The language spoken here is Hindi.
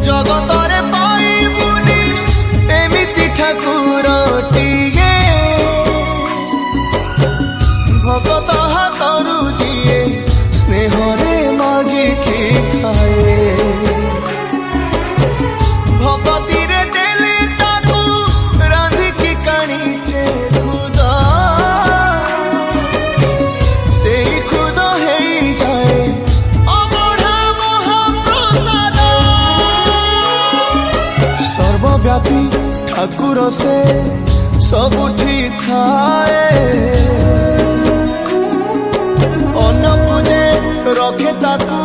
जगतरे पाइबुनी एमिति ठाकुरटिए भगत हाथरू जिए स्नेहरे मागिकी खाए भगती रे देले ताकू रांधिकी काणीचे खुदा से खुद है जाए अबढ़ा महाप्रसाद सर्वव्यापी ठाकुर से सबुठी थाए अन्न पूजे रखे ताकू